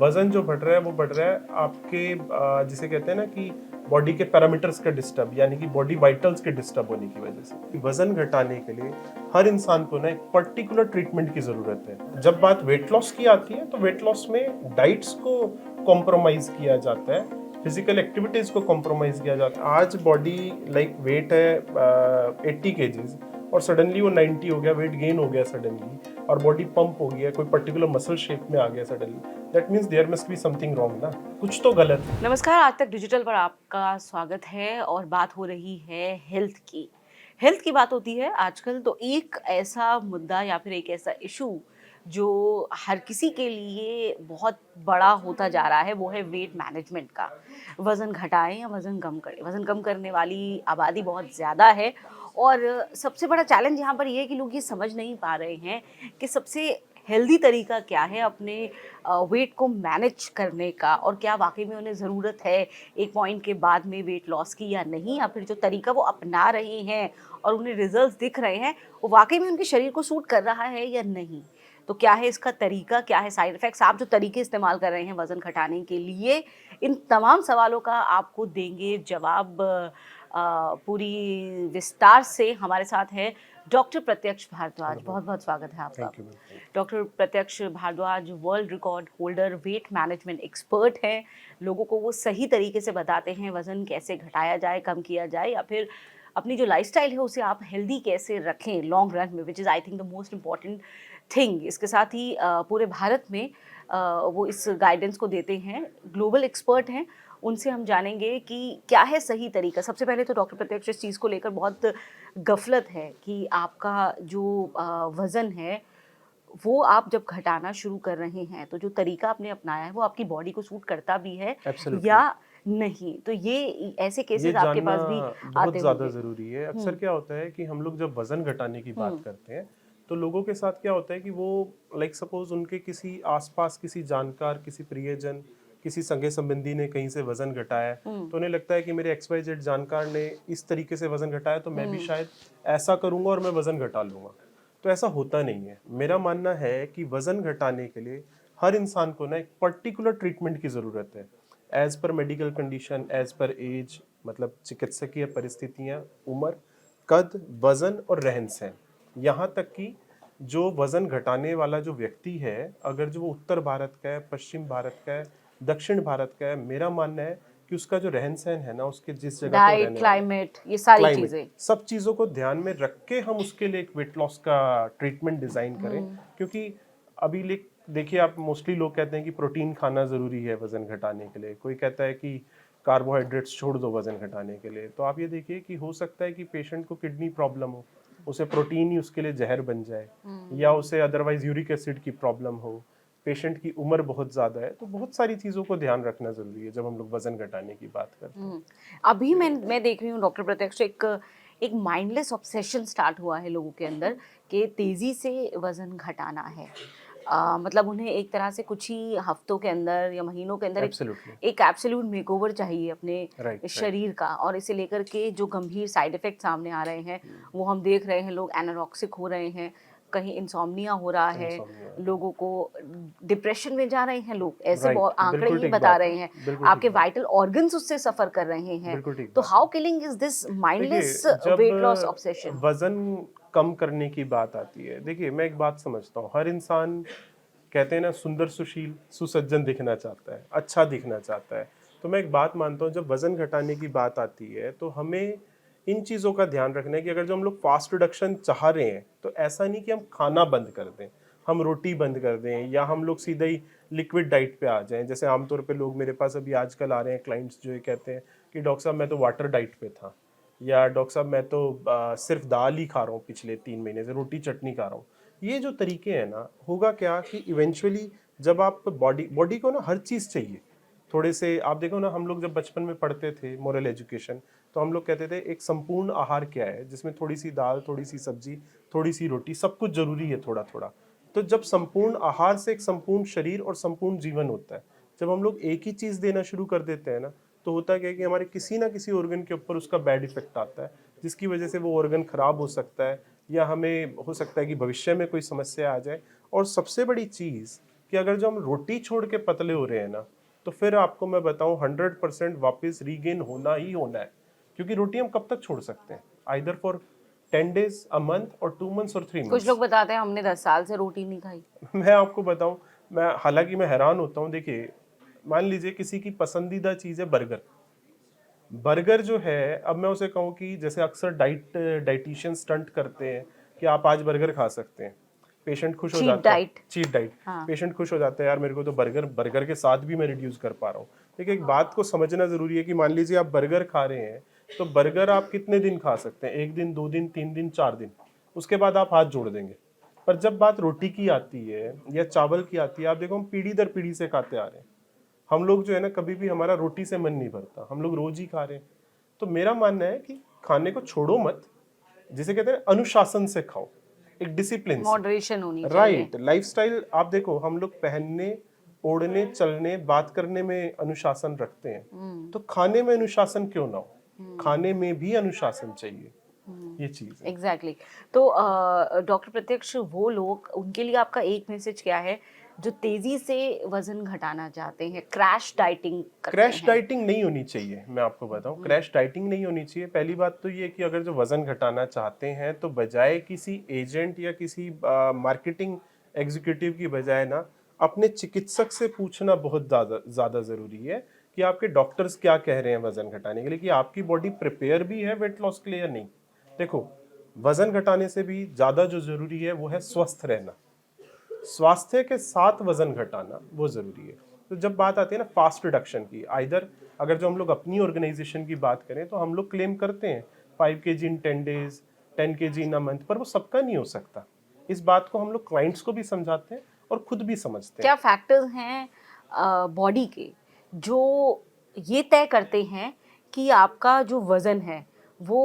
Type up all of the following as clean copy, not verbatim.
वजन जो बढ़ रहा है वो बढ़ रहा है आपके जिसे कहते हैं ना कि बॉडी के पैरामीटर्स का डिस्टर्ब, यानी कि बॉडी वाइटल्स के डिस्टर्ब होने की वजह से। वजन घटाने के लिए हर इंसान को ना एक पर्टिकुलर ट्रीटमेंट की जरूरत है। जब बात वेट लॉस की आती है तो वेट लॉस में डाइट्स को कॉम्प्रोमाइज किया जाता है, फिजिकल एक्टिविटीज को कॉम्प्रोमाइज किया जाता है। आज बॉडी लाइक वेट है 80 केजीज और सडनली वो 90 हो गया, वेट गेन हो गया सडनली और बॉडी पंप हो गया, कोई पर्टिकुलर मसल शेप में आ गया suddenly, that means there must be something wrong ना, कुछ तो गलत है। नमस्कार, आज तक डिजिटल पर आपका स्वागत है और बात हो रही है हेल्थ की। हेल्थ की बात होती है आजकल तो एक ऐसा मुद्दा या फिर एक ऐसा इशू जो हर किसी के लिए बहुत बड़ा होता जा रहा है, वो है वेट मैनेजमेंट का। वज़न घटाएं या वज़न कम करें। वज़न कम करने वाली आबादी बहुत ज़्यादा है और सबसे बड़ा चैलेंज यहाँ पर ये है कि लोग ये समझ नहीं पा रहे हैं कि सबसे हेल्दी तरीका क्या है अपने वेट को मैनेज करने का, और क्या वाकई में उन्हें ज़रूरत है एक पॉइंट के बाद में वेट लॉस की या नहीं, या फिर जो तरीका वो अपना रहे हैं और उन्हें रिजल्ट्स दिख रहे हैं वो वाकई में उनके शरीर को सूट कर रहा है या नहीं। तो क्या है इसका तरीका, क्या है साइड इफ़ेक्ट्स, आप जो तरीके इस्तेमाल कर रहे हैं वज़न घटाने के लिए, इन तमाम सवालों का आपको देंगे जवाब पूरी विस्तार से। हमारे साथ है डॉक्टर प्रत्यक्ष भारद्वाज। बहुत बहुत स्वागत है आपका। Thank you. Doctor Pratyaksh Bhardwaj world record holder, weight management expert हैं। लोगों को वो सही तरीके से बताते हैं वज़न कैसे घटाया जाए, कम किया जाए, या फिर अपनी जो लाइफस्टाइल है उसे आप हेल्दी कैसे रखें लॉन्ग रन में, which is I think the most important thing. इसके साथ ही पूरे भारत में वो इस गाइडेंस को देते हैं, ग्लोबल एक्सपर्ट हैं। उनसे हम जानेंगे कि क्या है सही तरीका। सबसे पहले तो डॉक्टर प्रत्यक्ष इस चीज़ को लेकर बहुत गफलत है कि आपका जो वज़न है वो आप जब घटाना शुरू कर रहे हैं तो जो तरीका आपने अपनाया है वो आपकी बॉडी को सूट करता भी है एब्सोल्युटली। या नहीं। तो ये ऐसे ये केसेस आपके जानना पास भी बहुत आते ज़्यादा होंगे। ज़रूरी है। अक्सर हुँ, क्या होता है कि हम लोग जब वज़न घटाने की बात हुँ, करते हैं, तो लोगों के साथ क्या होता है कि वो लाइक सपोज़ उनके किसी आस-पास किसी जानकार, किसी प्रियजन, किसी सगे-संबंधी ने कहीं से वज़न घटाया है, हुँ, तो उन्हें लगता है कि मेरे XYZ जानकार ने इस तरीके से वज़न घटाया तो मैं भी हुँ, शायद ऐसा करूँगा और मैं वज़न घटा लूँगा। तो ऐसा होता नहीं है। मेरा मानना है कि वज़न घटाने के लिए हर इंसान को ना एक पर्टिकुलर ट्रीटमेंट की ज़रूरत है। As per medical condition, as per age, मतलब चिकित्सकीय परिस्थितियाँ, उम्र, कद, वज़न और रहन-सहन। यहाँ तक कि जो वज़न घटाने वाला जो व्यक्ति है, अगर जो वो उत्तर भारत का है, पश्चिम भारत का है, दक्षिण भारत का है, मेरा मानना है कि उसका जो रहन-सहन है ना, उसके जिस जगह पे वो डाइट, रहने वाला है, क्लाइमेट, ये सारी क्लाइमेट, चीज़ें। सब चीज़ों को ध्यान में रख के हम उसके लिए एक वेट लॉस का ट्रीटमेंट डिज़ाइन करें। हुँ, क्योंकि अभी देखिए, आप मोस्टली लोग कहते हैं कि प्रोटीन खाना ज़रूरी है वज़न घटाने के लिए, कोई कहता है कि कार्बोहाइड्रेट्स छोड़ दो वज़न घटाने के लिए। तो आप ये देखिए कि हो सकता है कि पेशेंट को किडनी प्रॉब्लम हो, उसे प्रोटीन ही उसके लिए जहर बन जाए, या हुँ, उसे अदरवाइज यूरिक एसिड की प्रॉब्लम हो, पेशेंट की उम्र बहुत ज़्यादा है। तो बहुत सारी चीज़ों को ध्यान रखना ज़रूरी है जब हम लोग वज़न घटाने की बात करते हैं। हुँ। अभी मैं देख रही हूँ डॉक्टर प्रत्यक्ष, एक एक माइंडलेस ऑब्सेशन स्टार्ट हुआ है लोगों के अंदर कि तेज़ी से वज़न घटाना है। मतलब उन्हें एक तरह से कुछ ही हफ्तों के अंदर या महीनों के अंदर एक एब्सोल्युटली। एक एब्सोल्यूट मेकओवर चाहिए अपने राइट, राइट। शरीर का, और इसे लेकर के जो गंभीर साइड इफ़ेक्ट सामने आ रहे हैं, वो हम देख रहे हैं। लोग एनोरेक्सिक हो रहे हैं, कहीं इंसोम्निया हो रहा है, इंसोम्निया। लोगों को डिप्रेशन में जा रहे हैं लोग, ऐसे राइट, आंकड़े बिल्कुल ही ठीक बता बात है, रहे हैं। बिल्कुल आपके ठीक बात है, वाइटल ऑर्गन्स उससे सफ़र कर रहे हैं। बिल्कुल ठीक तो बात है। हाउ किलिंग इज़ दिस देखिए, माइंडलेस जब वेट लॉस ऑब्सेशन? वज़न कम करने की बात आती है, देखिए मैं एक बात समझता हूँ, हर इंसान कहते हैं ना सुंदर, सुशील, सुसज्जन दिखना चाहता है, अच्छा दिखना चाहता है। तो मैं एक बात मानता हूँ, जब वज़न घटाने की बात आती है तो हमें इन चीज़ों का ध्यान रखना है कि अगर जो हम लोग फास्ट रिडक्शन चाह रहे हैं, तो ऐसा नहीं कि हम खाना बंद कर दें, हम रोटी बंद कर दें, या हम लोग सीधे ही लिक्विड डाइट पे आ जाएँ। जैसे आमतौर पे लोग मेरे पास अभी आजकल आ रहे हैं क्लाइंट्स, जो ये कहते हैं कि डॉक्टर साहब मैं तो वाटर डाइट पे था, या डॉक्टर साहब मैं तो सिर्फ दाल ही खा रहा हूँ, पिछले 3 महीने से रोटी चटनी खा रहा हूँ। ये जो तरीके हैं ना, होगा क्या कि इवेंचुअली जब आप बॉडी बॉडी को ना हर चीज़ चाहिए। थोड़े से आप देखो ना, हम लोग जब बचपन में पढ़ते थे मोरल एजुकेशन, तो हम लोग कहते थे एक संपूर्ण आहार क्या है, जिसमें थोड़ी सी दाल, थोड़ी सी सब्जी, थोड़ी सी रोटी, सब कुछ जरूरी है थोड़ा थोड़ा। तो जब संपूर्ण आहार से एक संपूर्ण शरीर और संपूर्ण जीवन होता है, जब हम लोग एक ही चीज़ देना शुरू कर देते हैं ना, तो होता क्या है कि हमारे किसी ना किसी ऑर्गन के ऊपर उसका बैड इफेक्ट आता है, जिसकी वजह से वो ऑर्गन खराब हो सकता है, या हमें हो सकता है कि भविष्य में कोई समस्या आ जाए। और सबसे बड़ी चीज़ कि अगर जो हम रोटी छोड़ के पतले हो रहे हैं ना, तो फिर आपको मैं बताऊं 100% वापस रीगेन होना ही होना है, क्योंकि रोटी हम कब तक छोड़ सकते हैं, either for 10 days, a month और 2 months और 3 कुछ months। लोग बताते हैं हमने 10 साल से रोटी नहीं खाई। मैं आपको बताऊं, हालांकि मैं हैरान होता हूं। देखिए, मान लीजिए किसी की पसंदीदा चीज है बर्गर। बर्गर जो है, अब मैं उसे कहूँ कि जैसे अक्सर डाइटिशियन स्टंट करते हैं कि आप आज बर्गर खा सकते हैं, पेशेंट खुश हो चीट जाता है। डाइट। Cheat diet. हाँ। पेशेंट खुश हो जाता है, यार मेरे को तो बर्गर बर्गर के साथ भी मैं रिड्यूस कर पा रहा हूँ। देखिए, एक बात को समझना जरूरी है कि मान लीजिए आप बर्गर खा रहे हैं, तो बर्गर आप कितने दिन खा सकते हैं? 1 दिन, 2 दिन, 3 दिन, 4 दिन, उसके बाद आप हाथ जोड़ देंगे। पर जब बात रोटी की आती है या चावल की आती है, आप देखो हम पीढ़ी दर पीढ़ी से खाते आ रहे हैं। हम लोग जो है ना, कभी भी हमारा रोटी से मन नहीं भरता, हम लोग रोज ही खा रहे हैं। तो मेरा मानना है कि खाने को छोड़ो मत, जिसे कहते हैं अनुशासन से खाओ, एक डिसिप्लिन से। मॉडरेशन होनी चाहिए। राइट, लाइफस्टाइल आप देखो, हम लोग पहनने, ओढ़ने, चलने, बात करने में अनुशासन रखते हैं, तो खाने में अनुशासन क्यों ना हो? खाने में भी अनुशासन चाहिए, ये चीज है। एग्जैक्टली। तो डॉक्टर प्रत्यक्ष, वो लोग, उनके लिए आपका एक मैसेज क्या है जो तेजी से वजन घटाना चाहते हैं, क्रैश डाइटिंग करते क्रैश हैं? डाइटिंग नहीं होनी चाहिए, मैं आपको बताऊं, क्रैश डाइटिंग नहीं होनी चाहिए। पहली बात तो ये कि अगर जो वजन घटाना चाहते हैं, तो बजाय किसी एजेंट या किसी मार्केटिंग एग्जीक्यूटिव की बजाय ना, अपने चिकित्सक से पूछना बहुत ज्यादा जरूरी है कि आपके डॉक्टर्स क्या कह रहे हैं वजन घटाने के लिए, कि आपकी बॉडी प्रिपेयर भी है वेट लॉस के लिए या नहीं। देखो, वजन घटाने से भी ज्यादा जो जरूरी है वो है स्वस्थ रहना। स्वास्थ्य के साथ वजन घटाना वो जरूरी है। तो जब बात आती है ना फास्ट रिडक्शन की, आइदर अगर जो हम लोग अपनी ऑर्गेनाइजेशन की बात करें, तो हम लोग क्लेम करते हैं 5 kg in 10 days, 10 kg in a month, पर वो सबका नहीं हो सकता। इस बात को हम लोग क्लाइंट्स को भी समझाते हैं और खुद भी समझते हैं। क्या फैक्टर्स हैं बॉडी के जो ये तय करते हैं कि आपका जो वजन है वो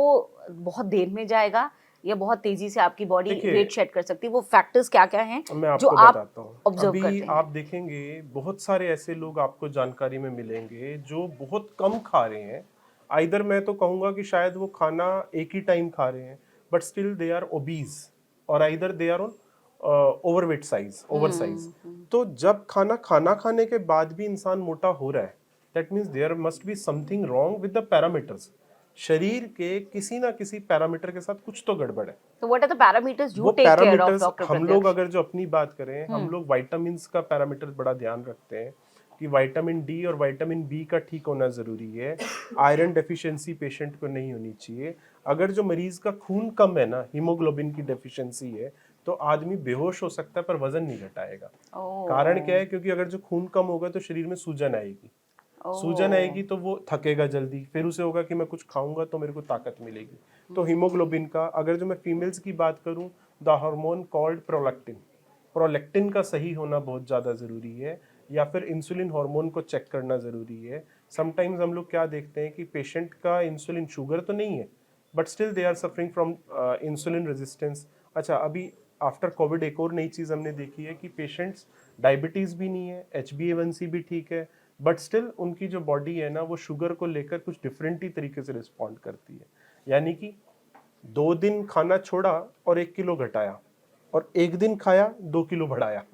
बहुत देर में जाएगा या बहुत तेजी से आपकी बॉडी देखिए, वेट शेड कर सकती है? वो फैक्टर्स क्या क्या हैं मैं जो आपको आप बताता हूँ। ऑब्जर्व अभी करते हैं? आप देखेंगे बहुत सारे ऐसे लोग आपको जानकारी में मिलेंगे जो बहुत कम खा रहे हैं। आइदर मैं तो कहूँगा कि शायद वो खाना एक ही टाइम खा रहे हैं, but still they are obese, और either they are on overweight size, over size. तो जब खाना खाना खाने के बाद भी इंसान मोटा हो रहा है, that means there must be something wrong with the parameters. शरीर के किसी ना किसी पैरामीटर के साथ कुछ तो गड़बड़ है। तो what are the parameters you वो take care of, parameters, doctor हम लोग प्रत्यक्ष? अगर जो अपनी बात करें, हम लोग वाइटामिन्स का पैरामीटर बड़ा ध्यान रखते हैं कि विटामिन डी और विटामिन बी का ठीक होना जरूरी है। आयरन डेफिशिएंसी पेशेंट को नहीं होनी चाहिए। अगर जो मरीज का खून कम है ना, हीमोग्लोबिन की डेफिशिएंसी है, तो आदमी बेहोश हो सकता है पर वजन नहीं घटाएगा। कारण क्या है? क्योंकि अगर जो खून कम होगा तो शरीर में सूजन आएगी। सूजन आएगी तो वो थकेगा जल्दी, फिर उसे होगा कि मैं कुछ खाऊंगा तो मेरे को ताकत मिलेगी। तो हीमोग्लोबिन का, अगर जो मैं फीमेल्स की बात करूं, the hormone called prolactin, prolactin का सही होना बहुत ज़्यादा ज़रूरी है, या फिर इंसुलिन हार्मोन को चेक करना ज़रूरी है। समटाइम्स हम लोग क्या देखते हैं कि पेशेंट का इंसुलिन शुगर तो नहीं है, but still they are suffering from insulin resistance. अच्छा, अभी आफ्टर कोविड एक और नई चीज़ हमने देखी है कि पेशेंट्स डायबिटीज़ भी नहीं है, HbA1c भी ठीक है, बट स्टिल उनकी जो बॉडी है ना, वो शुगर को लेकर कुछ डिफरेंट ही तरीके से रिस्पॉन्ड करती है। यानी कि 2 दिन खाना छोड़ा और 1 किलो घटाया, और 1 दिन खाया 2 किलो बढ़ाया।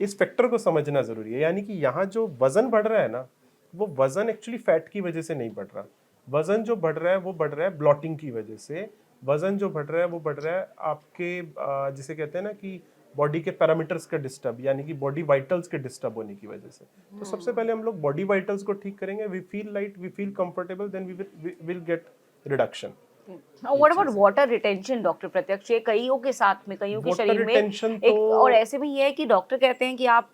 इस फैक्टर को समझना जरूरी है। यानी कि यहाँ जो वजन बढ़ रहा है ना, वो वजन एक्चुअली फैट की वजह से नहीं बढ़ रहा। वजन जो बढ़ रहा है वो बढ़ रहा है ब्लॉटिंग की वजह से। वजन जो बढ़ रहा है वो बढ़ रहा है आपके जिसे कहते हैं ना कि बॉडी के पैरामीटर्स का डिस्टर्ब, यानी कि बॉडी वाइटल्स के डिस्टर्ब होने की वजह से। तो सबसे पहले हम लोग बॉडी वाइटल्स को ठीक करेंगे, we feel light, we feel comfortable, then we will get reduction. What about water retention, doctor Pratyaksh? ये कईयों के साथ में, कईयों के वाटर शरीर में रिटेंशन एक, तो और ऐसे भी ये है कि डॉक्टर कहते हैं कि आप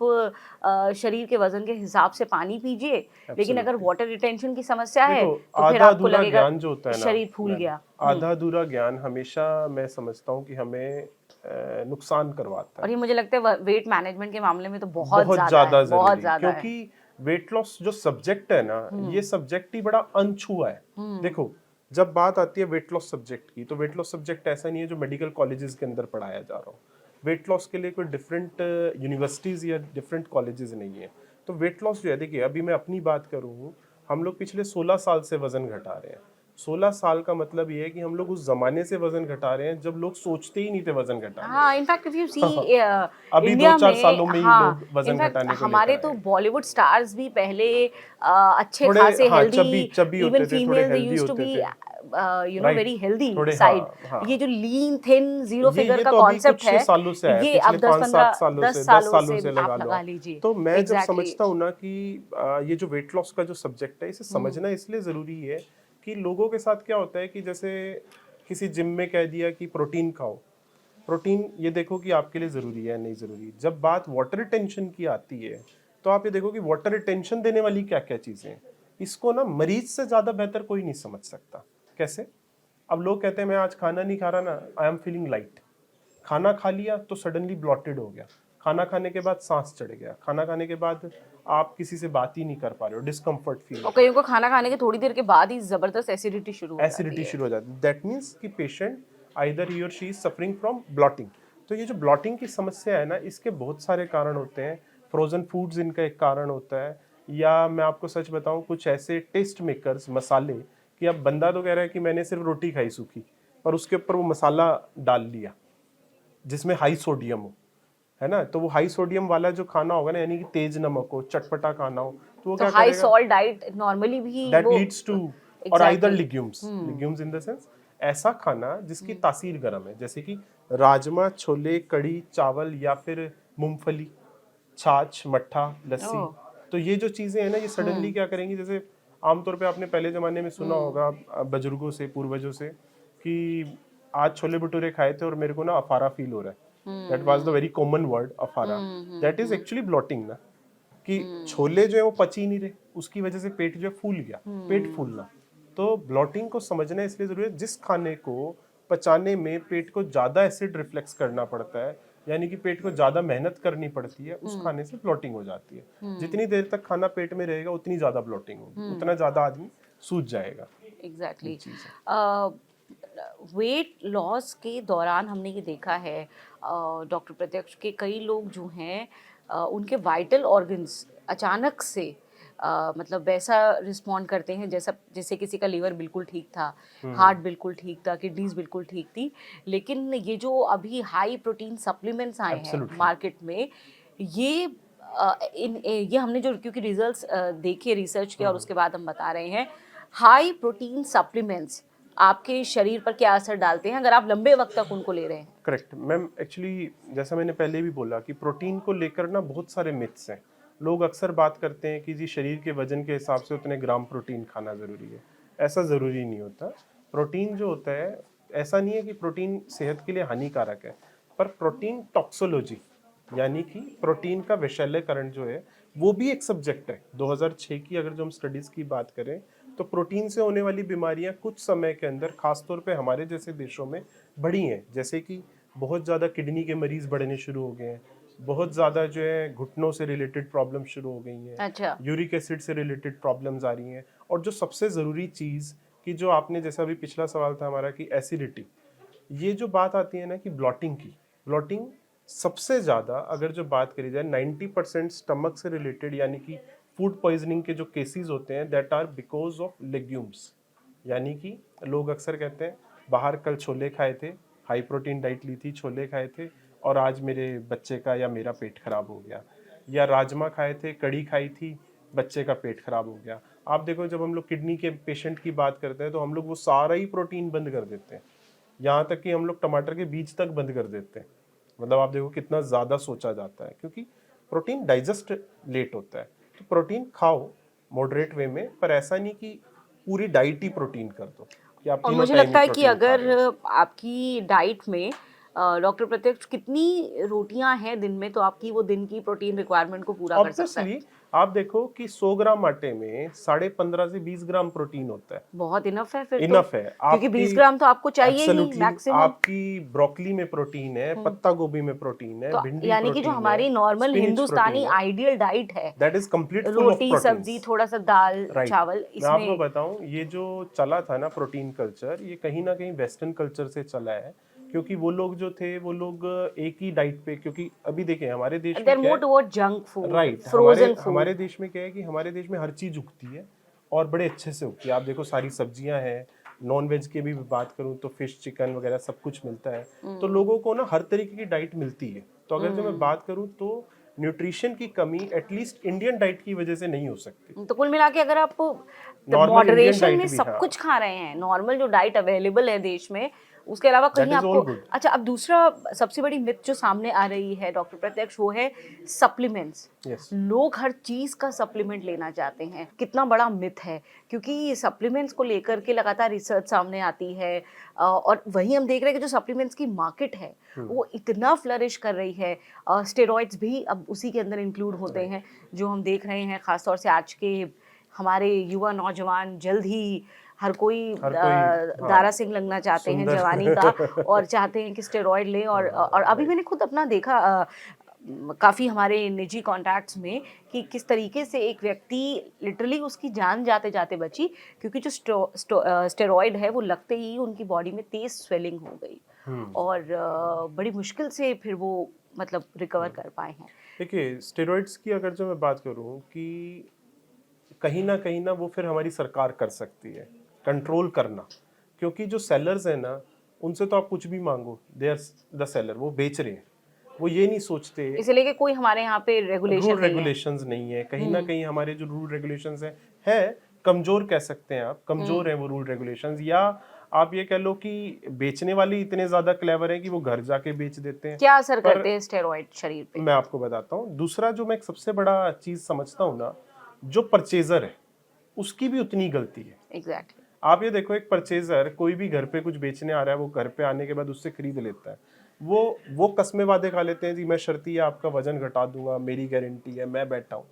शरीर के वजन के हिसाब से पानी पीजिए, लेकिन अगर Absolutely. वाटर रिटेंशन की समस्या है देखो, तो फिर आधा आपको अधूरा लगेगा ज्ञान जो होता है ना शरीर फूल मैम, गया। आधा अधूरा ज्ञान हमेशा मैं समझता हूँ कि हमें नुकसान करवाता और है। ये मुझे लगता है वेट मैनेजमेंट के मामले में तो बहुत बहुत ज्यादा ज्यादा है, बहुत जरूरी, ज्यादा है। क्योंकि वेट लॉस जो सब्जेक्ट है ना, ये सब्जेक्ट ही बड़ा अनछुआ है। देखो, जब बात आती है वेट लॉस सब्जेक्ट की, तो वेट लॉस सब्जेक्ट ऐसा नहीं है जो मेडिकल कॉलेजेस के अंदर पढ़ाया जा रहा हो। वेट लॉस के लिए कोई डिफरेंट यूनिवर्सिटीज या डिफरेंट कॉलेजेस नहीं है। तो वेट लॉस जो है, देखिए अभी मैं अपनी बात करूँ, हम लोग पिछले 16 साल से वजन घटा रहे हैं। 16 साल का मतलब ये है कि हम लोग उस जमाने से वजन घटा रहे हैं जब लोग सोचते ही नहीं थे वजन घटाने का। हाँ, इनफैक्ट इफ यू सी अभी इंडिया 2-4 में, सालों में ही हाँ, लोग वजन इनफैक्ट घटाने को हमारे लेकर तो आए हैं। बॉलीवुड स्टार्स भी पहले अच्छे थोड़े खासे हाँ, हेल्दी, चब्बी इवन होते थे, थोड़े female they healthy used to होते बी थे। You know right, very healthy थोड़े साइड। हाँ, हाँ। ये जो लीन थिन जीरो फिगर ये का तो अभी कॉन्सेप्ट कुछ है, सालों से आया है, ये पिछले अब 5-7 सालों 10 से, 10 सालों सालों से से लगा आप लो लगा आप। लीजिए। तो मैं जब एग्जैक्टली। समझता हूँ ना कि ये जो वेट लॉस का जो सब्जेक्ट है, इसे समझना इसलिए ज़रूरी है कि लोगों के साथ क्या होता है कि जैसे किसी जिम में कह दिया कि प्रोटीन खाओ। प्रोटीन ये देखो कि आपके लिए ज़रूरी है नहीं ज़रूरी। जब बात वाटर रिटेंशन की आती है तो आप ये देखो कि वाटर रिटेंशन देने वाली क्या क्या चीज़ें हैं। इसको ना मरीज से ज़्यादा बेहतर कोई नहीं समझ सकता। कैसे? अब लोग कहते हैं मैं आज खाना नहीं खा रहा ना, आई एम फीलिंग लाइट। खाना खा लिया तो सडनली ब्लॉटेड हो गया, खाना खाने के बाद सांस चढ़ गया, खाना खाने के बाद आप किसी से बात ही नहीं कर पा रहे हो, डिस्कम्फर्ट फील और होता है, कईयों को खाना खाने के थोड़ी देर के बाद ही जबरदस्त एसिडिटी शुरू हो जाती एसिडिटी है। शुरू हो जाती है। दैट मीन्स कि पेशेंट आइदर ही और she is suffering from blotting. तो ये जो ब्लॉटिंग की समस्या है ना, इसके बहुत सारे कारण होते हैं। फ्रोजन फूड्स इनका एक कारण होता है, या मैं आपको सच बताऊं कुछ ऐसे टेस्ट मेकर्स मसाले कि अब बंदा तो कह रहा है कि मैंने सिर्फ रोटी खाई सूखी, पर उसके ऊपर वो मसाला डाल लिया जिसमें हाई सोडियम हो, है ना। तो वो हाई सोडियम वाला जो खाना होगा ना, यानी कि तेज नमक हो, चटपटा खाना हो, तो वो तो क्या हाई करेगा, सॉल्ट डाइट नॉर्मली भी दैट वो लीड्स टू, और either exactly. Legumes in the sense ऐसा खाना जिसकी तासीर गर्म है, जैसे कि राजमा, छोले, कड़ी चावल, या फिर मूंगफली, छाछ, मट्ठा, लस्सी। ओह। तो ये जो चीजें हैं ना, ये सडनली क्या करेंगी, जैसे आमतौर पे आपने पहले जमाने में सुना होगा बुजुर्गों से, पूर्वजों से, कि आज छोले भटूरे खाए थे और मेरे को ना अफारा फील हो रहा है। That was the very common word अफारा। दैट इज एक्चुअली ब्लॉटिंग ना, कि छोले जो है वो पच ही नहीं रहे, उसकी वजह से पेट जो है फूल गया, पेट फूलना। तो ब्लॉटिंग को समझना इसलिए जरूरी है, जिस खाने को पचाने में पेट को ज्यादा एसिड रिफ्लेक्स करना पड़ता है, यानी कि पेट को ज्यादा मेहनत करनी पड़ती है, उस खाने से ब्लॉटिंग हो जाती है। जितनी देर तक खाना पेट में रहेगा उतनी ज्यादा ब्लॉटिंग होगी, उतना ज्यादा आदमी सूज जाएगा। ये एग्जैक्टली। चीज है। वेट लॉस के दौरान हमने ये देखा है डॉक्टर प्रत्यक्ष के कई लोग जो हैं उनके वाइटल ऑर्गन्स अचानक से मतलब वैसा रिस्पॉन्ड करते हैं जैसा, जैसे किसी का लीवर बिल्कुल ठीक था, हार्ट बिल्कुल ठीक था, किडनीज बिल्कुल ठीक थी, लेकिन ये जो अभी हाई प्रोटीन सप्लीमेंट्स आए हैं एब्सोल्युटली। मार्केट में, ये ये हमने जो क्योंकि रिजल्ट्स देखे रिसर्च के और उसके बाद हम बता रहे हैं, हाई प्रोटीन सप्लीमेंट्स आपके शरीर पर क्या असर डालते हैं अगर आप लंबे वक्त तक उनको ले रहे हैं? करेक्ट मैम, एक्चुअली जैसा मैंने पहले भी बोला कि प्रोटीन को लेकर ना बहुत सारे मिथ्स हैं। लोग अक्सर बात करते हैं कि जी शरीर के वजन के हिसाब से उतने ग्राम प्रोटीन खाना ज़रूरी है। ऐसा ज़रूरी नहीं होता। प्रोटीन जो होता है, ऐसा नहीं है कि प्रोटीन सेहत के लिए हानिकारक है, पर प्रोटीन टॉक्सोलॉजी, यानी कि प्रोटीन का वैशल्यकरण जो है, वो भी एक सब्जेक्ट है। 2006 की अगर जो हम स्टडीज़ की बात करें, तो प्रोटीन से होने वाली बीमारियां कुछ समय के अंदर खासतौर पे हमारे जैसे देशों में बढ़ी हैं। जैसे कि बहुत ज़्यादा किडनी के मरीज बढ़ने शुरू हो गए हैं, बहुत ज़्यादा जो है घुटनों से रिलेटेड प्रॉब्लम शुरू हो गई हैं, अच्छा। यूरिक एसिड से रिलेटेड प्रॉब्लम्स आ रही हैं, और जो सबसे ज़रूरी चीज़ कि जो आपने जैसा अभी पिछला सवाल था हमारा कि एसिडिटी, ये जो बात आती है ना कि ब्लॉटिंग की, ब्लॉटिंग सबसे ज़्यादा अगर जो बात करी जाए 90% स्टमक से रिलेटेड, यानी कि फूड पॉइजनिंग के जो केसेस होते हैं, that are because of legumes. यानी कि लोग अक्सर कहते हैं बाहर कल छोले खाए थे, हाई प्रोटीन डाइट ली थी, छोले खाए थे, और आज मेरे बच्चे का या मेरा पेट खराब हो गया, या राजमा खाए थे, कड़ी खाई थी, बच्चे का पेट खराब हो गया। आप देखो जब हम लोग किडनी के पेशेंट की बात करते हैं तो हम लोग वो सारा ही प्रोटीन बंद कर देते हैं, यहाँ तक कि हम लोग टमाटर के बीज तक बंद कर देते हैं। मतलब आप देखो कितना ज़्यादा सोचा जाता है, क्योंकि प्रोटीन डाइजेस्ट लेट होता है। तो प्रोटीन खाओ मॉडरेट वे में, पर ऐसा नहीं कि पूरी डाइट ही प्रोटीन कर दो कि आप और तीनों मुझे टाइम ही लगता है कि प्रोटीन खा अगर रहे हो। आपकी डाइट में डॉक्टर प्रत्यक्ष कितनी रोटियां हैं दिन में, तो आपकी वो दिन की प्रोटीन रिक्वायरमेंट को पूरा कर सकता है? ऑब्वियसली आप देखो कि 100 ग्राम आटे में 15.5 से 20 ग्राम प्रोटीन होता है। बहुत इनफ है फिर तो, इनफ है क्योंकि आपकी। 20 ग्राम तो आपको चाहिए ही एब्सोल्युटली, मैक्सिमम। आपकी ब्रोकली में प्रोटीन है, पत्ता गोभी में प्रोटीन है, तो भिंडी यानी कि जो प्रोटीन है, हमारी नॉर्मल स्पिनिच हिंदुस्तानी प्रोटीन है, आइडियल डाइट है, that is complete full of roti proteins. सब्जी थोड़ा सा दाल राइट। चावल, मैं आपको इसमें बताऊं, ये जो चला था ना प्रोटीन कल्चर, ये कहीं ना कहीं वेस्टर्न कल्चर से चला है। क्योंकि वो लोग जो थे, वो लोग एक ही डाइट पे, क्योंकि अभी देखें हमारे देश में देयर क्या मोर है, टुवर्ड जंक फूड, राइट, हमारे फ्रोजन फूड। हमारे देश में क्या है कि हमारे देश में हर चीज उगती है और बड़े अच्छे से उगती है। आप देखो सारी सब्जियां हैं, नॉन वेज की भी बात करूं तो फिश चिकन वगैरह सब कुछ मिलता है। तो लोगों को ना हर तरीके की डाइट मिलती है। तो अगर जो मैं बात करूं तो न्यूट्रिशन की कमी एटलीस्ट इंडियन डाइट की वजह से नहीं हो सकती। तो कुल मिला के अगर आप नॉर्मल इंडियन मॉडरेशन में डाइट भी, सब हाँ, कुछ खा रहे हैं, नॉर्मल जो डाइट अवेलेबल है देश में, उसके अलावा दैट कहीं इज ऑल आपको गुड। अच्छा। अब दूसरा सबसे बड़ी मिथ जो सामने आ रही है डॉक्टर प्रत्यक्ष, वो है सप्लीमेंट्स। यस, लोग हर चीज का सप्लीमेंट लेना चाहते हैं, कितना बड़ा मिथ है, क्योंकि सप्लीमेंट्स को लेकर के लगातार रिसर्च सामने आती है। और वहीं हम देख रहे हैं कि जो सप्लीमेंट्स की मार्केट है वो इतना फ्लरिश कर रही है। स्टेरॉइड्स भी अब उसी के अंदर इंक्लूड होते हैं, जो हम देख रहे हैं खासतौर से आज के हमारे युवा नौजवान। जल्द ही हर कोई हर कोई, हाँ, दारा सिंह लगना चाहते हैं सुंदर जवानी का, और चाहते हैं कि स्टेरॉइड लें। और अभी मैंने खुद अपना देखा काफ़ी हमारे निजी कॉन्टैक्ट्स में कि किस तरीके से एक व्यक्ति लिटरली उसकी जान जाते जाते बची, क्योंकि जो स्टेरॉइड है वो लगते ही उनकी बॉडी में तेज स्वेलिंग हो गई, और बड़ी मुश्किल से फिर वो मतलब रिकवर कर पाए हैं। देखिए स्टेरॉइड्स की अगर जो मैं बात करूं कि कहीं ना वो फिर हमारी सरकार कर सकती है कंट्रोल करना, क्योंकि जो सेलर्स हैं ना उनसे तो आप कुछ भी मांगो, दे आर द सेलर, वो बेच रहे हैं। वो ये नहीं सोचते, इसलिए कि कोई हमारे यहाँ पे रेगुलेशन रूल नहीं है। रेगुलेशंस नहीं है। कहीं ना कहीं हमारे जो रूल रेगुलेशंस है कमजोर कह सकते हैं आप, कमजोर है वो रूल रेगुलेशंस। या आप ये कह लो कि बेचने वाले इतने ज्यादा क्लेवर हैं कि वो घर जाके बेच देते हैं। क्या असर पर करते हैं स्टेरॉइड शरीर पे? मैं आपको बताता हूँ। दूसरा जो मैं एक सबसे बड़ा चीज समझता हूँ ना, जो परचेजर है उसकी भी उतनी गलती है। एग्जैक्टली। आप ये देखो, एक परचेजर कोई भी घर पे कुछ बेचने आ रहा है, वो घर पे आने के बाद उससे खरीद लेता है। वो कस्मे वादे खा लेते हैं जी, मैं शर्ती आपका वजन घटा दूंगा, मेरी गारंटी है, मैं बैठा हूँ।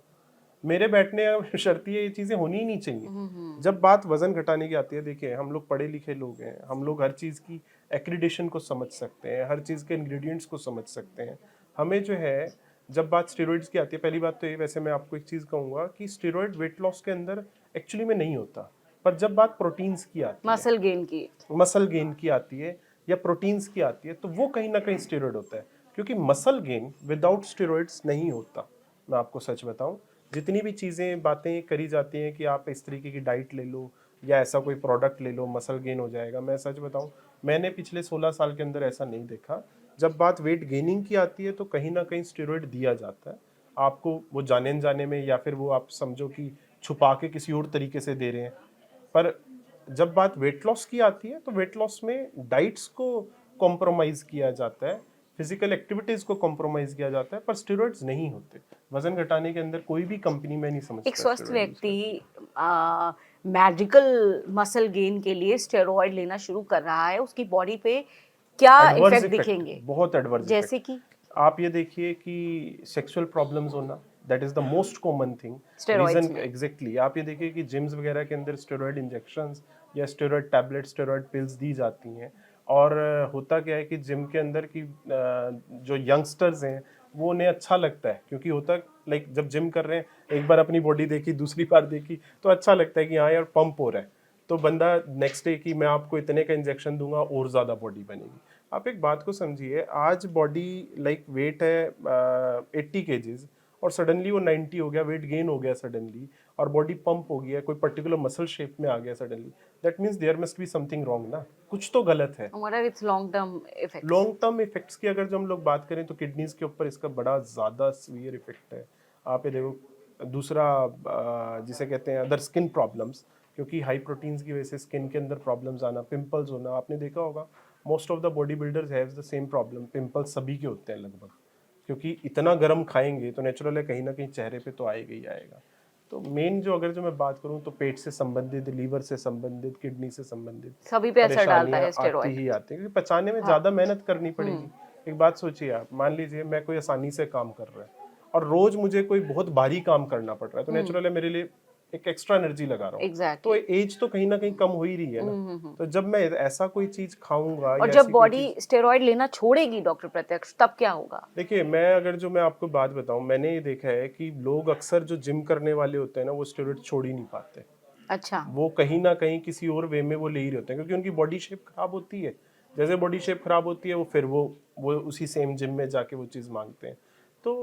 मेरे बैठने शर्ती है, ये चीजें होनी ही नहीं चाहिए। जब बात वजन घटाने की आती है, देखिए हम लोग पढ़े लिखे लोग हैं, हम लोग हर चीज की एक्रीडेशन को समझ सकते हैं, हर चीज के इंग्रेडिएंट्स को समझ सकते हैं। हमें जो है, जब बात स्टेरॉइड्स की आती है, पहली बात तो ये, वैसे मैं आपको एक चीज कहूंगा कि स्टेरॉइड वेट लॉस के अंदर एक्चुअली में नहीं होता। पर जब बात प्रोटीन्स की आती है, मसल गेन की। मसल गेन की आती है या प्रोटीन्स की आती है, तो वो कहीं ना कहीं स्टेरॉइड होता है। क्योंकि मसल गेन विदाउट स्टेरॉइड्स नहीं होता। मैं आपको सच बताऊं, जितनी भी चीज़ें बातें करी जाती हैं कि आप इस तरीके की डाइट ले लो या ऐसा कोई प्रोडक्ट ले लो मसल गेन हो जाएगा, मैं सच बताऊं मैंने पिछले 16 साल के अंदर ऐसा नहीं देखा। जब बात वेट गेनिंग की आती है तो कहीं ना कहीं स्टेरॉइड दिया जाता है आपको, वो जाने न जाने में, या फिर वो आप समझो कि छुपा के किसी और तरीके से दे रहे हैं। पर जब बात वेट लॉस की आती है तो वेट लॉस में डाइट्स को कॉम्प्रोमाइज किया जाता है, फिजिकल एक्टिविटीज को कॉम्प्रोमाइज किया जाता है, पर स्टेरॉइड्स नहीं होते। वजन घटाने के अंदर कोई भी कंपनी में नहीं समझता एक स्वस्थ steroid use व्यक्ति मैजिकल मसल गेन के लिए स्टेरॉइड लेना शुरू कर रहा है, उसकी बॉडी पे क्या करता है। एडवर्स इफेक्ट इफेक्ट, दिखेंगे? बहुत एडवर्स जैसे इफेक्ट। कि आप ये देखिए कि सेक्सुअल प्रॉब्लम्स होना, that is the most common thing steroids reason. में। एग्जैक्टली, आप ये देखिए कि जिम्स वगैरह के अंदर स्टेरॉइड इंजेक्शंस या स्टेरॉइड टैबलेट, स्टेरॉइड पिल्स दी जाती हैं। और होता क्या है कि जिम के अंदर की जो यंगस्टर्स हैं वो उन्हें अच्छा लगता है, क्योंकि होता लाइक जब जिम कर रहे हैं, एक बार अपनी बॉडी देखी, दूसरी बार देखी, तो अच्छा लगता है कि हाँ यार पंप हो रहा है। तो बंदा नेक्स्ट डे कि मैं आपको इतने का इंजेक्शन दूंगा और ज़्यादा बॉडी बनेगी। आप एक बात को समझिए, आज बॉडी लाइक वेट है 80 केजीज और सडनली वो 90 हो गया, वेट गेन हो गया सडनली, और बॉडी पंप हो गया, कोई पर्टिकुलर मसल शेप में आ गया suddenly, that means there must be something wrong ना, कुछ तो गलत है। What are its long term effects? Long term effects की अगर जो हम लोग बात करें तो किडनीज के ऊपर इसका बड़ा ज़्यादा सीवियर इफेक्ट है। आप ये देखो, दूसरा जिसे कहते हैं अदर स्किन प्रॉब्लम्स, क्योंकि हाई प्रोटीन्स की वजह से स्किन के अंदर प्रॉब्लम्स आना, पिंपल्स होना, आपने देखा होगा most of the body builders have the same problem, pimples सभी के होते हैं लगभग, क्योंकि इतना गर्म खाएंगे तो नेचुरल है कहीं ना कहीं चेहरे पे तो आएगा ही आएगा। तो मेन जो अगर जो मैं बात करूं तो पेट से संबंधित, लीवर से संबंधित, किडनी से संबंधित सभी पे असर डालता परेशानियां है आती स्टेरॉइड। ही आती है, क्योंकि पचाने में ज्यादा मेहनत करनी पड़ेगी। एक बात सोचिए आप, मान लीजिए मैं कोई आसानी से काम कर रहा है और रोज मुझे कोई बहुत भारी काम करना पड़ रहा है, तो नेचुरल है मेरे लिए एक एक्स्ट्रा एनर्जी लगा रहा हूँ। एग्जैक्टली। तो एज तो कहीं ना कहीं कम हो ही रही है ना। तो जब मैं ऐसा कोई चीज खाऊंगा और या जब ऐसी कोई बॉडी चीज, स्टेरॉइड लेना छोड़ेगी डॉक्टर प्रत्यक्ष, तब क्या होगा? देखिए मैं अगर जो मैं आपको बात बताऊं, मैंने ये देखा है कि लोग अक्सर जो जिम करने वाले होते हैं ना, वो स्टेरॉइड छोड़ ही नहीं पाते। अच्छा। वो कहीं ना कहीं किसी और वे में वो ले ही रहे होते हैं, क्योंकि उनकी बॉडी शेप खराब होती है। जैसे बॉडी शेप खराब होती है, वो फिर वो उसी सेम जिम में जाके वो चीज़ मांगते हैं। तो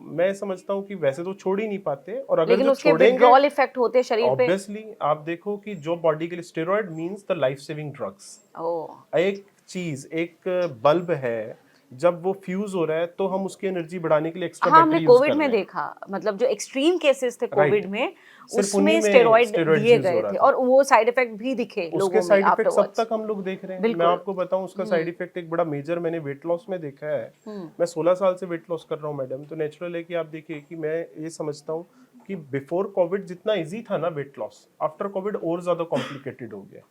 मैं समझता हूँ कि वैसे तो छोड़ ही नहीं पाते, और अगर लेकिन जो उसके छोड़ेंगे विड्रॉल इफेक्ट होते हैं शरीर पे। ऑब्वियसली आप देखो कि जो बॉडी के लिए steroid means the life saving drugs. Oh एक चीज, एक बल्ब है, जब वो फ्यूज हो रहा है तो हम उसकी एनर्जी बढ़ाने के लिए एक्स्ट्रा हाँ, हमने बैटरी यूज कोविड कर में रहे हैं। देखा, मतलब जो एक्सट्रीम केसेस थे राइट, कोविड में, सिर्फ उन्हीं उसमें में स्टेरॉइड स्टेरॉइड दिए यूज हो गए रहा थे था। और वो साइड इफेक्ट भी दिखे उसके लोगों में साइड इफेक्ट्स अब आफ्टरवर्ड्स। तक हम लोग देख रहे हैं। मैं बिल्कुल। आपको बताऊं उसका साइड इफेक्ट एक बड़ा मेजर मैंने वेट लॉस में देखा है। मैं 16 साल से वेट लॉस कर रहा हूं मैडम, तो नेचुरल है कि आप देखिए कि मैं ये समझता हूं कि बिफोर कोविड जितना इजी था ना वेट लॉस, आफ्टर कोविड और ज्यादा कॉम्प्लिकेटेड हो गया।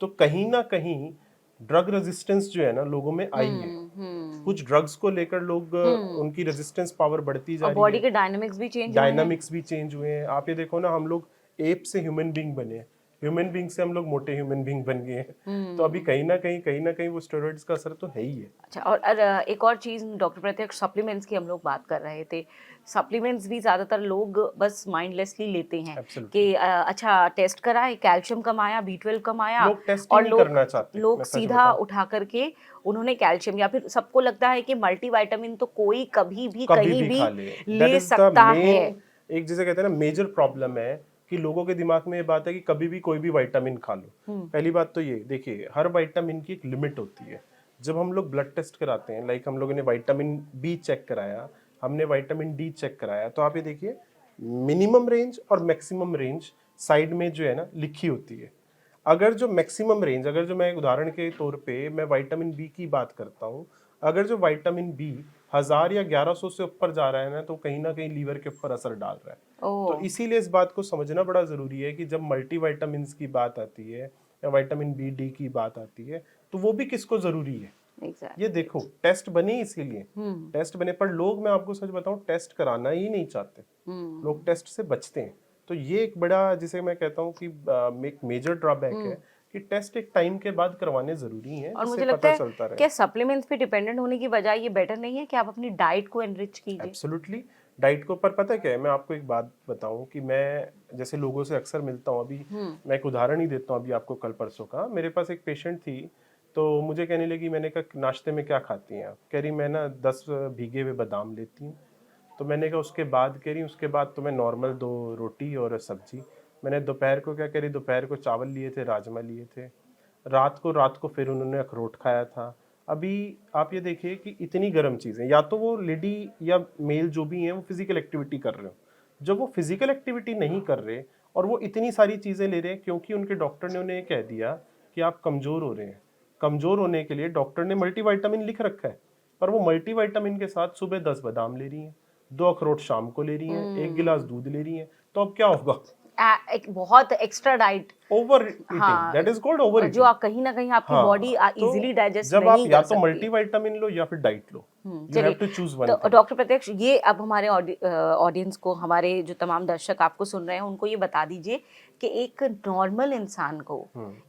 तो कहीं ना कहीं ड्रग रेजिस्टेंस जो है ना लोगों में आई है। कुछ ड्रग्स को लेकर लोग उनकी रेजिस्टेंस पावर बढ़ती जा और रही बॉडी है, के डायनामिक्स भी चेंज हुए हैं। डायनामिक्स भी चेंज हुए हैं। आप ये देखो ना, हम लोग एप से ह्यूमन बीइंग बने, ह्यूमन बीइंग से हम लोग मोटे ह्यूमन बीइंग बन गए हैं। तो अभी कहीं ना कहीं वो स्टेरॉइड्स का असर तो है ही है। अच्छा, और एक और चीज़ डॉक्टर प्रत्यक्ष, सप्लीमेंट्स की हम लोग बात कर रहे थे। सप्लीमेंट्स भी ज़्यादातर लोग बस माइंडलेसली लेते हैं एब्सोल्युटली, कि अच्छा टेस्ट कराए, कैल्शियम कम आया, B12 कम आया, लोग टेस्ट ही और नहीं लोग करना चाहते, लोग मैं सच सीधा बताऊं। उठा करके उन्होंने कैल्शियम, या फिर सबको लगता है कि मल्टीविटामिन तो कोई कभी भी कभी कहीं भी भी खा ले, दैट ले इज द सकता है। मेन, एक जिसे कहते हैं ना मेजर प्रॉब्लम है कि लोगों के दिमाग में ये बात है कि कभी भी कोई भी विटामिन खा लो। पहली बात तो ये देखिए, हर विटामिन की एक लिमिट होती है। जब हम लोग ब्लड टेस्ट कराते हैं, लाइक हम लोगों ने विटामिन बी चेक कराया, हमने विटामिन डी चेक कराया, तो आप ये देखिए मिनिमम रेंज और मैक्सिमम रेंज साइड में जो है ना लिखी होती है। अगर जो मैक्सिमम रेंज, अगर जो मैं उदाहरण के तौर पे मैं विटामिन बी की बात करता हूँ, अगर जो विटामिन बी 1000 या 1100 से ऊपर जा रहा है ना, तो कहीं ना कहीं लीवर के ऊपर असर डाल रहा है। तो ओह, इसीलिए इस बात को समझना बड़ा जरूरी है कि जब मल्टीविटामिन की बात आती है या विटामिन बी डी की बात आती है, तो वो भी किसको जरूरी है। एग्जैक्ट। ये देखो, टेस्ट बने इसीलिए, टेस्ट बने, पर लोग, मैं आपको सच बताऊं, टेस्ट कराना ही नहीं चाहते। लोग टेस्ट से बचते हैं। तो ये एक बड़ा, जिसे मैं कहता हूँ कि एक मेजर ड्रॉबैक है कि टेस्ट एक टाइम के बाद करवाने जरूरी हैं, और जिससे मुझे लगता पता है चलता रहे। क्या सप्लीमेंट्स पे डिपेंडेंट होने की बजाय ये बेटर नहीं है कि आप अपनी डाइट को एनरिच कीजिए। एब्सोल्युटली, डाइट को, पर पता है क्या है, मैं आपको एक बात बताऊं कि मैं जैसे लोगों से अक्सर मिलता हूं। अभी मैं एक उदाहरण ही देता हूं, अभी आपको कल परसों का। मेरे पास एक पेशेंट थी, तो मुझे कहने लगी, मैंने कहा नाश्ते में क्या खाती हैं आप? कह रही मैं ना 10 भीगे हुए बादाम लेती हूँ। तो मैंने कहा उसके बाद? कह रही उसके बाद तो मैं नॉर्मल 2 रोटी और सब्जी। मैंने दोपहर को क्या, कह रही दोपहर को चावल लिए थे, राजमा लिए थे। रात को फिर उन्होंने अखरोट खाया था। अभी आप ये देखिए कि इतनी गर्म चीज़ें, या तो वो लेडी या मेल जो भी हैं वो फिजिकल एक्टिविटी कर रहे हो। जब वो फिजिकल एक्टिविटी नहीं कर रहे और वो इतनी सारी चीज़ें ले रहे हैं, क्योंकि उनके डॉक्टर ने उन्हें कह दिया कि आप कमज़ोर हो रहे हैं। कमज़ोर होने के लिए डॉक्टर ने मल्टीविटामिन लिख रखा है, पर वो मल्टीविटामिन के साथ सुबह 10 बादाम ले रही हैं, 2 अखरोट शाम को ले रही हैं, 1 गिलास दूध ले रही हैं। तो अब क्या होगा? एक बहुत एक्स्ट्रा डाइट। ओवर ईटिंग, हाँ, दैट इज कॉल्ड ओवर जो ईटिंग। आप कहीं ना कहीं आपकी हाँ, बॉडी तो इजीली डाइजेस्ट जब आप नहीं या कर तो सकती। मल्टीविटामिन लो या फिर डाइट लो, यू हैव चलिए, टू चूज वन तो थिंग। डॉक्टर प्रत्यक्ष, ये अब हमारे ऑडियंस को, हमारे जो तमाम दर्शक आपको सुन रहे हैं, उनको ये बता दीजिए कि एक नॉर्मल इंसान को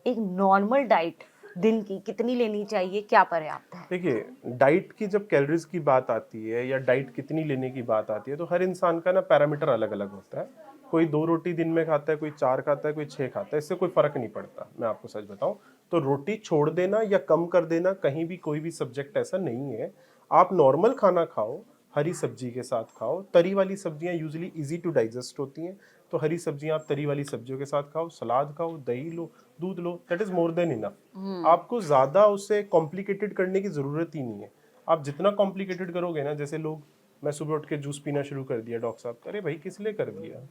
एक नॉर्मल डाइट दिन की कितनी लेनी चाहिए, क्या पर्याप्त है? देखिए, डाइट की जब कैलोरीज की बात आती है या डाइट कितनी लेने की बात आती है, तो हर इंसान का ना पैरामीटर अलग अलग होता है। कोई 2 रोटी दिन में खाता है, कोई 4 खाता है, कोई 6 खाता है, इससे कोई फर्क नहीं पड़ता। मैं आपको सच बताऊं तो रोटी छोड़ देना या कम कर देना कहीं भी कोई भी सब्जेक्ट ऐसा नहीं है। आप नॉर्मल खाना खाओ, हरी सब्जी के साथ खाओ। तरी वाली सब्जियां यूजुअली इजी टू डाइजेस्ट होती हैं, तो हरी सब्जियां आप तरी वाली सब्जियों के साथ खाओ, सलाद खाओ, दही लो, दूध लो, that is more than enough. आपको ज्यादा उसे कॉम्प्लिकेटेड करने की जरूरत ही नहीं है। आप जितना कॉम्प्लिकेटेड करोगे ना, जैसे लोग, मैं सुबह उठ के जूस पीना शुरू कर दिया, डॉक्टर साहब, अरे भाई किस लिए कर दिया?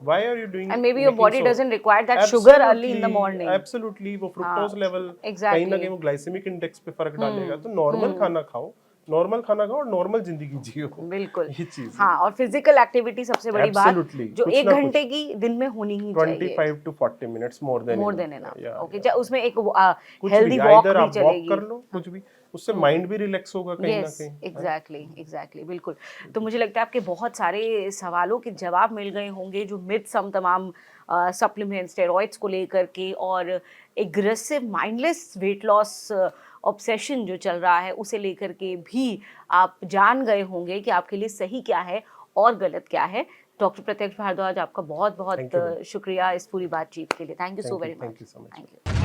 Why are you doing? And may be your making body so? Doesn't require that sugar early in the morning. Absolutely, वो फ्रुक्टोज लेवल कहीं ना एग्जैक्टली। कहीं वो ग्लाइसेमिक इंडेक्स पे फर्क डालेगा। तो नॉर्मल खाना खाओ, नॉर्मल खाना खाओ और नॉर्मल जिंदगी जियो। बिल्कुल। ये चीज है। हाँ, और फिजिकल एक्टिविटी सबसे बड़ी बात, Absolutely, जो कुछ 1 ना घंटे कुछ की दिन में होनी ही चाहिए। 25 to 40 minutes more than more enough. Than enough. Yeah, okay, yeah. उसमें एक कुछ हेल्दी भी, वॉक आइदर भी आप वॉक चलेगी। कर लो, कुछ भी, उससे माइंड भी रिलैक्स होगा कहीं ना यस, कहीं। एग्जैक्टली एग्जैक्टली, बिल्कुल। तो मुझे लगता है आपके बहुत सारे सवालों के जवाब मिल गए होंगे, जो मिथ्स हम तमाम सप्लीमेंट, स्टेरॉइड्स को लेकर के, और aggressive mindless weight loss obsession जो चल रहा है उसे लेकर के भी आप जान गए होंगे कि आपके लिए सही क्या है और गलत क्या है। डॉक्टर प्रत्यक्ष भारद्वाज, आपका बहुत बहुत Thank you, शुक्रिया इस पूरी बातचीत के लिए। Thank you so very Thank much. you so much. Thank you.